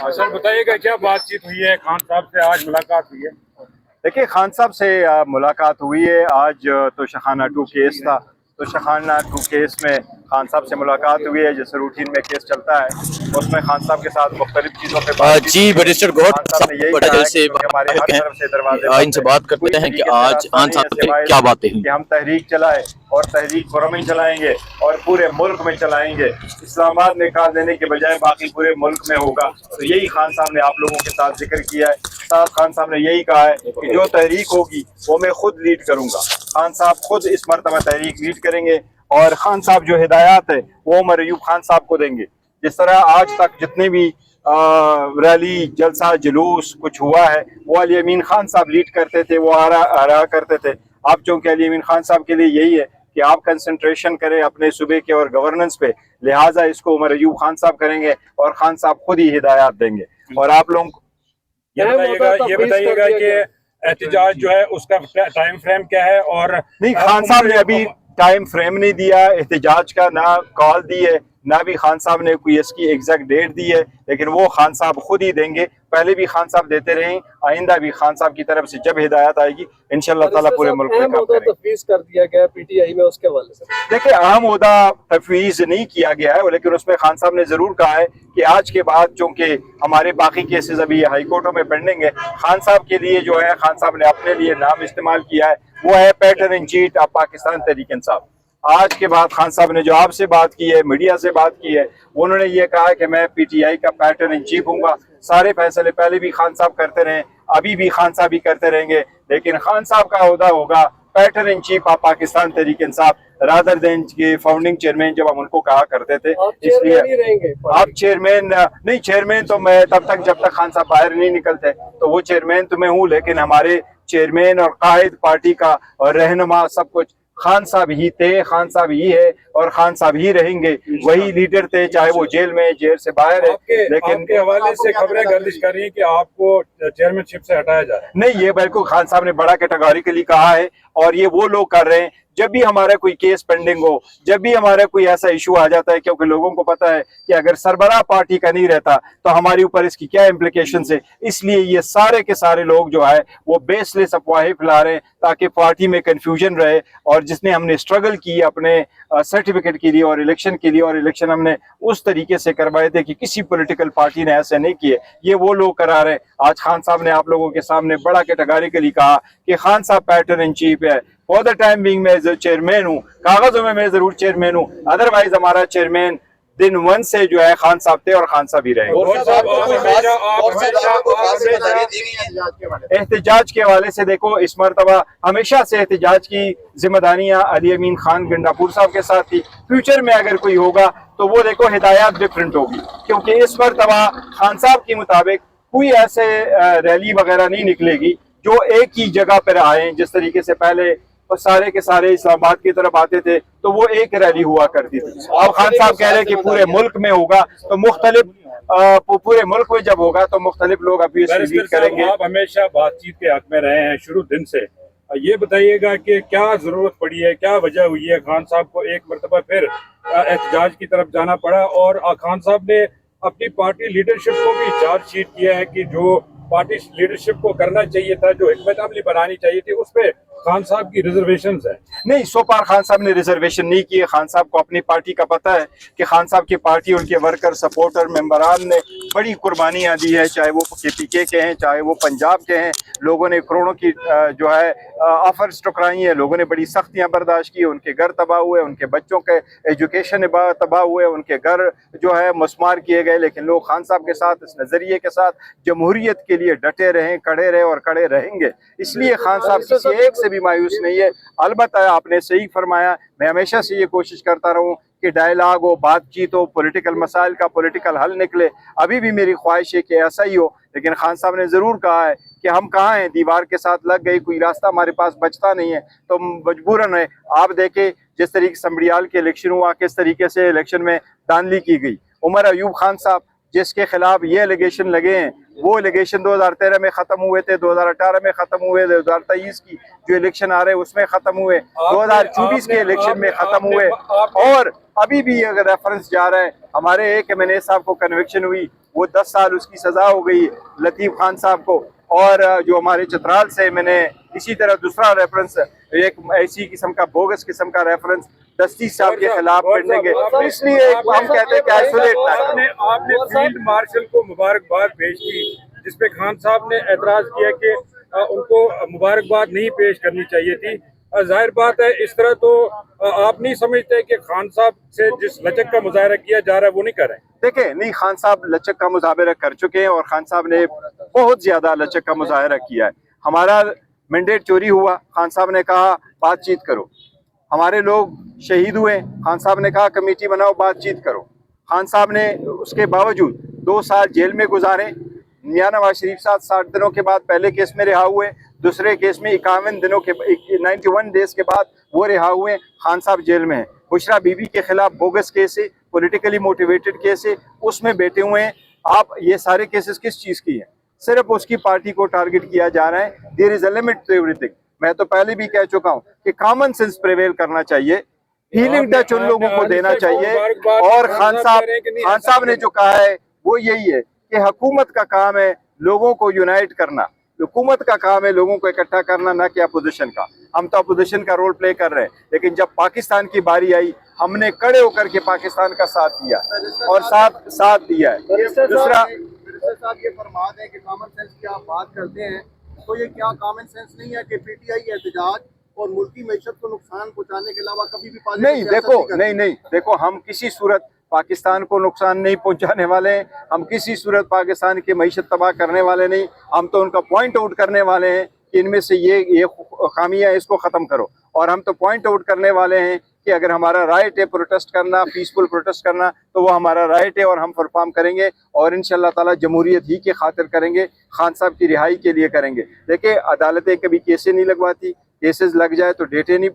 Sir बताइएगा क्या बातचीत हुई है खान साहब से, आज मुलाकात हुई है? देखिए, खान साहब से मुलाकात हुई है आज। तो शहाना 2 केस था, तो शहाना 2 केस में खान साहब से मुलाकात हुई है। जैसे रूटीन में केस चलता है, उसमें खान साहब के साथ मुख्तलिफ चीज़ों पे बात जी बैरिस्टर गौहर खान साहब ने यही कहा है कि हमारे हर तरफ से दरवाजे इनसे बात करते हैं कि आज खान साहब से क्या बातें हुई कि हम तहरीक चलाए और तहरीक पुर में चलाएंगे और पूरे मुल्क में चलाएंगे। इस्लामाबाद में निकाल देने के बजाय बाकी पूरे मुल्क में होगा। तो यही खान साहब ने आप लोगों के साथ जिक्र किया है। साथ खान साहब ने यही कहा है कि जो तहरीक होगी वो मैं खुद लीड करूंगा। खान साहब खुद इस मरतबा तहरीक लीड करेंगे और खान साहब जो हिदायत है वो उमर अयूब खान साहब को देंगे। जिस तरह आज तक जितने भी रैली, जलसा, जुलूस कुछ हुआ है वो अली अमीन खान साहब लीड करते थे, वो आरा करते थे। अब चूंकि अली अमीन खान साहब के लिए यही है कि आप कंसंट्रेशन करें अपने सूबे के और गवर्नेंस पे, लिहाजा इसको उमर अयूब खान साहब करेंगे और खान साहब खुद ही हिदायत देंगे। और आप लोगों को ये बताइएगा कि एहतजाज जो है उसका टाइम फ्रेम क्या है? और नहीं, खान साहब ने अभी टाइम फ्रेम नहीं दिया एहतजाज का, ना कॉल दी है, ना भी खान साहब ने कोई इसकी एग्जैक्ट डेट दी है, लेकिन वो खान साहब खुद ही देंगे। पहले भी खान साहब देते रहे, आइंदा भी खान साहब की तरफ से जब हिदायत आएगी इंशाल्लाह ताला पूरे मुल्क में काम करेंगे। तफवीज कर दिया गया पीटीआई में, उसके हवाले से देखिए, अहम ओहदा तफवीज नहीं किया गया है, लेकिन उसमें खान साहब ने जरूर कहा है कि आज के बाद चूंकि हमारे बाकी केसेस अभी हाई कोर्टों में पेंडिंग है, खान साहब के लिए जो है खान साहब ने अपने लिए नाम इस्तेमाल किया है, वो है patron in chief of Pakistan Tehreek Insaf. आज के बाद खान साहब ने जो आपसे बात की है, मीडिया से बात की है, उन्होंने ये कहा है कि मैं पीटीआई का पैटर्न इन चीफ हूँगा। सारे फैसले पहले भी खान साहब करते रहे, अभी भी खान साहब ही करते रहेंगे, लेकिन खान साहब का ओहदा होगा pattern in chief of Pakistan Tehreek Insaf, rather than के फाउंडिंग चेयरमैन जब हम उनको कहा करते थे। इसलिए आप चेयरमैन नहीं, चेयरमैन तो मैं तब तक जब तक खान साहब बाहर नहीं निकलते तो वो चेयरमैन तो मैं हूँ, लेकिन हमारे चेयरमैन और कायद पार्टी का और रहनुमा सब कुछ खान साहब ही थे, खान साहब ही है और खान साहब ही रहेंगे। वही लीडर थे, चाहे वो जेल में, जेल से बाहर है। लेकिन आपके हवाले से खबरें गर्दिश कर रही हैं कि आपको चेयरमैनशिप से हटाया जा रहा है। नहीं, ये बिल्कुल खान साहब ने बड़ा कैटेगोरिकली कहा है और ये वो लोग कर रहे हैं। जब भी हमारा कोई केस पेंडिंग हो, जब भी हमारा कोई ऐसा इशू आ जाता है, क्योंकि लोगों को पता है कि अगर सरबराह पार्टी का नहीं रहता तो हमारे ऊपर इसकी क्या इम्प्लीकेशंस है, इसलिए ये सारे के सारे लोग जो है वो बेसलेस अफवाहें फैला रहे हैं ताकि पार्टी में कंफ्यूजन रहे। और जिसने हमने स्ट्रगल की अपने सर्टिफिकेट के लिए और इलेक्शन के लिए, और इलेक्शन हमने उस तरीके से करवाए थे कि किसी पॉलिटिकल पार्टी ने ऐसे नहीं किए, ये वो लोग करा रहे हैं। आज खान साहब ने आप लोगों के सामने बड़ा कैटेगोरिकली कहा कि खान साहब पैटर्न इन चीफ है। फॉर द टाइम बिंग मैं चेयरमैन हूँ, कागजों में मैं जरूर चेयरमैन हूँ, अदरवाइज हमारा चेयरमैन दिन 1 से जो है खान साहब थे और खान साहब ही रहेंगे। एहतजाज के हवाले से देखो, इस मरतबा हमेशा से एहतजाज की जिम्मेदारियां अली अमीन खान गंडापुर साहब के साथ थी। फ्यूचर में अगर कोई होगा तो वो देखो हिदायत डिफरेंट होगी, क्योंकि इस मरतबा खान साहब के मुताबिक कोई ऐसे रैली वगैरह नहीं निकलेगी जो एक ही जगह पर आए। जिस तरीके से पहले और सारे के सारे इस्लामाबाद की तरफ आते थे तो वो एक रैली हुआ करती थी। अब खान साहब कह रहे हैं कि पूरे मुल्क में होगा, तो मुख्तलिफ पूरे मुल्क में जब होगा तो मुख्तलिफ लोग अभी लीड करेंगे। आप हमेशा बातचीत के हक में रहे हैं शुरू दिन से, ये बताइएगा कि क्या जरूरत पड़ी है, क्या वजह हुई है खान साहब को एक मरतबा फिर एहतजाज की तरफ जाना पड़ा? और खान साहब ने अपनी पार्टी लीडरशिप को भी चार्जशीट किया है कि जो पार्टी लीडरशिप को करना चाहिए था, जो हिकमत अमली बनानी चाहिए थी, उस पर खान साहब की रिजर्वेशन है। नहीं, सो पार खान साहब ने रिजर्वेशन नहीं किए। खान साहब को अपनी पार्टी का पता है कि खान साहब की पार्टी, उनके वर्कर, सपोर्टर, मेंबरान ने बड़ी कुर्बानियां दी है, चाहे वो KPK के हैं, चाहे वो पंजाब के हैं। लोगों ने करोड़ों की जो है ऑफर्स टकराई हैं, लोगों ने बड़ी सख्तियां बर्दाश्त की, उनके घर तबाह हुए, उनके बच्चों के एजुकेशन तबाह हुए, उनके घर जो है मस्मार किए गए, लेकिन लोग खान साहब के साथ, इस नजरिए के साथ जमहूरियत के लिए डटे रहे, खड़े रहे और खड़े रहेंगे। इसलिए खान साहब किसी एक से भी मायूस नहीं है। अलबत्ता आपने सही फरमाया, मैं हमेशा से ये कोशिश करता रहूं कि डायलॉग हो, बातचीत हो, पॉलिटिकल मसाइल का पॉलिटिकल हल निकले। अभी भी मेरी ख्वाहिश है कि ऐसा ही हो, लेकिन खान साहब ने ज़रूर कहा है कि हम कहाँ हैं, दीवार के साथ लग गई, कोई रास्ता हमारे पास बचता नहीं है, तो मजबूरन है। आप देखें जिस तरीके से समड़ियाल के इलेक्शन हुआ, किस तरीके से इलेक्शन में धांधली की गई। उमर अयूब खान साहब जिसके खिलाफ ये एलिगेशन लगे हैं वो एलिगेशन 2013 में खत्म हुए थे, 2018 में खत्म हुए, 2023 की जो इलेक्शन आ रहे हैं उसमें खत्म हुए, 2024 के इलेक्शन में खत्म हुए, और अभी भी अगर रेफरेंस जा रहा है। हमारे एक MNA साहब को कन्विक्शन हुई, वो 10 साल उसकी सजा हो गई लतीफ़ खान साहब को, और जो हमारे चतराल से मैंने इसी तरह दूसरा रेफरेंस, एक ऐसी किस्म का बोगस किस्म का रेफरेंस दस्ती साहब के खिलाफ पढ़ेंगे, इसलिए हम कहते हैं कि आइसोलेट ना करें। आपने फील्ड मार्शल को मुबारकबाद पेश की, जिसपे खान साहब ने एतराज किया कि उनको मुबारकबाद नहीं पेश करनी चाहिए थी। जाहिर बात है, इस तरह तो आप नहीं समझते कि खान साहब से जिस लचक का मुजाहरा किया जा रहा है वो नहीं कर रहे? देखे नहीं, खान साहब लचक का मुजाहरा कर चुके हैं और खान साहब ने बहुत ज्यादा लचक का मुजाहरा किया है। हमारा मैंडेट चोरी हुआ, खान साहब ने कहा बातचीत करो। हमारे लोग शहीद हुए, खान साहब ने कहा कमेटी बनाओ, बातचीत करो। खान साहब ने उसके बावजूद 2 साल जेल में गुजारे। मियां नवाज शरीफ साहब 60 दिनों के बाद पहले केस में रिहा हुए, दूसरे केस में 51 दिनों के 91 डेज के बाद वो रिहा हुए। खान साहब जेल में हैं। बुशरा बीबी के खिलाफ बोगस केस है, पॉलिटिकली मोटिवेटेड केस है, उसमें बैठे हुए हैं। आप ये सारे केसेस किस चीज़ की हैं? सिर्फ उसकी पार्टी को टारगेट किया जा रहा है। There is a limit to everything. मैं तो पहले भी कह चुका हूँ कि कॉमन सेंस प्रिवेल करना चाहिए, हीलिंग टच उन लोगों को देना चाहिए। और खान साहब ने जो कहा है वो यही है कि हुकूमत का काम है लोगों को यूनाइट करना, हुकूमत का काम है लोगों को इकट्ठा करना, ना कि अपोजिशन का। हम तो अपोजिशन का रोल प्ले कर रहे हैं, लेकिन जब पाकिस्तान की बारी आई हमने खड़े होकर के पाकिस्तान का साथ दिया और साथ दिया है। दूसरा साहब ये फरमाते हैं कि कॉमन सेंस की आप बात करते हैं, तो ये क्या कॉमन सेंस नहीं है कि PTI एहतजाज और मुल्की मैशत को नुकसान पहुंचाने के अलावा कभी भी नहीं, देखो हम किसी सूरत पाकिस्तान को नुकसान नहीं पहुंचाने वाले हैं, हम किसी सूरत पाकिस्तान की मैशत तबाह करने वाले नहीं। हम तो उनका पॉइंट आउट करने वाले हैं कि इनमें से ये खामियां है, इसको ख़त्म करो। और हम तो पॉइंट आउट करने वाले हैं कि अगर हमारा राइट है प्रोटेस्ट करना, पीसफुल प्रोटेस्ट करना, तो वो हमारा राइट है और हम परफॉर्म करेंगे और इंशाल्लाह ताला जमहूरियत ही के खातिर करेंगे, खान साहब की रिहाई के लिए करेंगे। देखिए अदालतें कभी केसेस नहीं लगवाती, केसेस लग जाए तो डेटें नहीं